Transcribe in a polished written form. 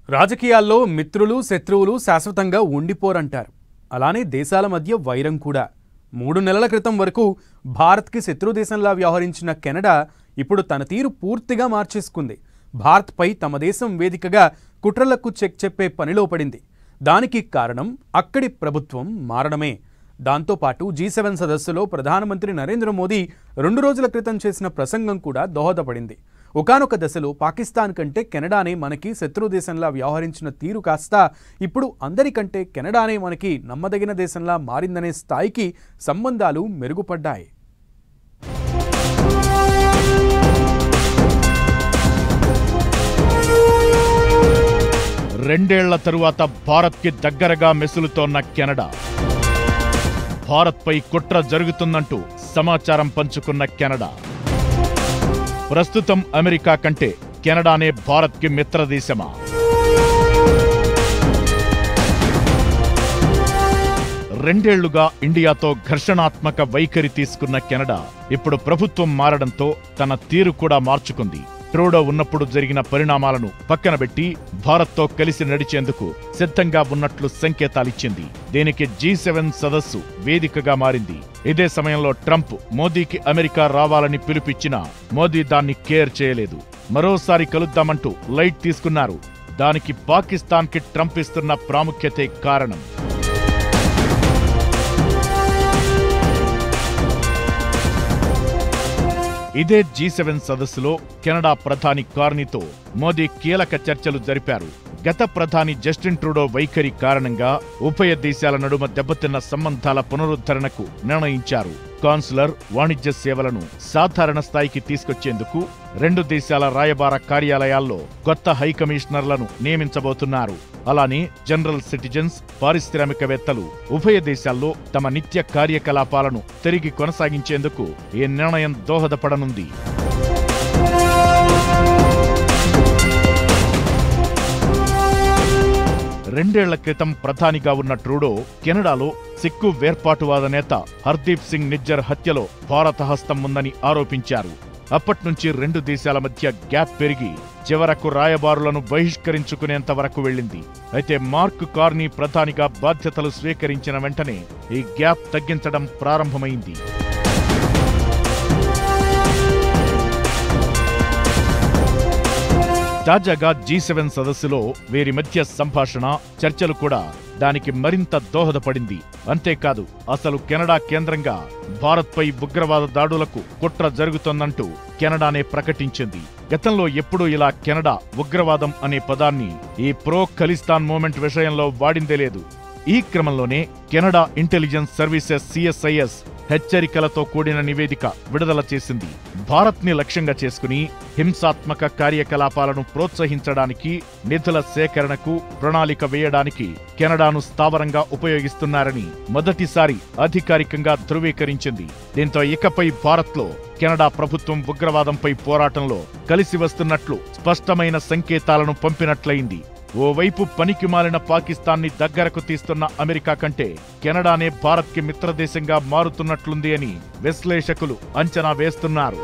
రాజకీయాల్లో మిత్రులు శత్రువులు శాశ్వతంగా ఉండిపోరంటారు. అలానే దేశాల మధ్య వైరం కూడా. 3 నెలల క్రితం వరకు భారత్కి శత్రు దేశంలా వ్యవహరించిన కెనడా ఇప్పుడు తన తీరు పూర్తిగా మార్చేసుకుంది. భారత్పై తమ దేశం వేదికగా కుట్రలకు చెక్ చెప్పే పనిలో పడింది. దానికి కారణం అక్కడి ప్రభుత్వం మారడమే. దాంతోపాటు G7 సదస్సులో ప్రధానమంత్రి నరేంద్ర మోదీ 2 రోజుల క్రితం చేసిన ప్రసంగం కూడా దోహదపడింది. ఒకానొక దశలో పాకిస్తాన్ కంటే కెనడానే మనకి శత్రు దేశంలా వ్యవహరించిన తీరు కాస్త ఇప్పుడు అందరికంటే కెనడానే మనకి నమ్మదగిన దేశంలా మారిందనే స్థాయికి సంబంధాలు మెరుగుపడ్డాయి. రెండేళ్ల తరువాత భారత్కి దగ్గరగా మెసులుతోన్న కెనడా, భారత్పై కుట్ర జరుగుతుందంటూ సమాచారం పంచుకున్న కెనడా, ప్రస్తుతం అమెరికా కంటే కెనడానే భారత్కి మిత్రదేశమా? రెండేళ్లుగా ఇండియాతో ఘర్షణాత్మక వైఖరి తీసుకున్న కెనడా ఇప్పుడు ప్రభుత్వం మారడంతో తన తీరు కూడా మార్చుకుంది. ట్రూడో ఉన్నప్పుడు జరిగిన పరిణామాలను పక్కనబెట్టి భారత్తో కలిసి నడిచేందుకు సిద్ధంగా ఉన్నట్లు సంకేతాలిచ్చింది. దీనికి G7 సదస్సు వేదికగా మారింది. ఇదే సమయంలో ట్రంప్ మోదీకి అమెరికా రావాలని పిలుపిచ్చినా మోదీ దాన్ని కేర్ చేయలేదు. మరోసారి కలుద్దామంటూ లైట్ తీసుకున్నారు. దానికి పాకిస్తాన్కి ట్రంప్ ఇస్తున్న ప్రాముఖ్యతే కారణం. ఇదే G7 సదస్సులో కెనడా ప్రధాని కార్నీతో మోదీ కీలక చర్చలు జరిపారు. గత ప్రధాని జస్టిన్ ట్రూడో వైఖరి కారణంగా ఉభయ దేశాల నడుమ దెబ్బతిన్న సంబంధాల పునరుద్ధరణకు నిర్ణయించారు. కాన్సులర్, వాణిజ్య సేవలను సాధారణ స్థాయికి తీసుకొచ్చేందుకు 2 దేశాల రాయబార కార్యాలయాల్లో కొత్త హైకమిషనర్లను నియమించబోతున్నారు. అలానే జనరల్ సిటిజన్స్, పారిశ్రామికవేత్తలు ఉభయ దేశాల్లో తమ నిత్య కార్యకలాపాలను తిరిగి కొనసాగించేందుకు ఈ నిర్ణయం దోహదపడనుంది. రెండేళ్ల క్రితం ప్రధానిగా ఉన్న ట్రూడో కెనడాలో సిక్కు వేర్పాటువాద నేత హర్దీప్ సింగ్ నిజ్జర్ హత్యలో భారత హస్తం ఉందని ఆరోపించారు. అప్పట్నుంచి 2 దేశాల మధ్య గ్యాప్ పెరిగి చివరకు రాయబారులను బహిష్కరించుకునేంత వరకు వెళ్ళింది. అయితే మార్క్ కార్నీ ప్రధానిగా బాధ్యతలు స్వీకరించిన వెంటనే ఈ గ్యాప్ తగ్గించడం ప్రారంభమైంది. తాజాగా G7 సదస్సులో వీరి మధ్య సంభాషణ, చర్చలు కూడా దానికి మరింత దోహదపడింది. అంతేకాదు, అసలు కెనడా కేంద్రంగా భారత్పై ఉగ్రవాద దాడులకు కుట్ర జరుగుతోందంటూ కెనడానే ప్రకటించింది. గతంలో ఎప్పుడూ ఇలా కెనడా ఉగ్రవాదం అనే పదాన్ని ఈ ప్రో ఖలిస్తాన్ మూమెంట్ విషయంలో వాడిందే లేదు. ఈ క్రమంలోనే కెనడా ఇంటెలిజెన్స్ సర్వీసెస్ CSIS హెచ్చరికలతో కూడిన నివేదిక విడుదల చేసింది. భారత్ని లక్ష్యంగా చేసుకుని హింసాత్మక కార్యకలాపాలను ప్రోత్సహించడానికి, నిధుల సేకరణకు ప్రణాళిక వేయడానికి కెనడాను స్థావరంగా ఉపయోగిస్తున్నారని మొదటిసారి అధికారికంగా ధృవీకరించింది. దీంతో ఇకపై భారత్లో కెనడా ప్రభుత్వం ఉగ్రవాదంపై పోరాటంలో కలిసి వస్తున్నట్లు స్పష్టమైన సంకేతాలను పంపినట్లయింది. ఓవైపు పనికిమాలిన పాకిస్తాన్ని దగ్గరకు తీస్తున్న అమెరికా కంటే కెనడానే భారత్కి మిత్రదేశంగా మారుతున్నట్లుంది అని విశ్లేషకులు అంచనా వేస్తున్నారు.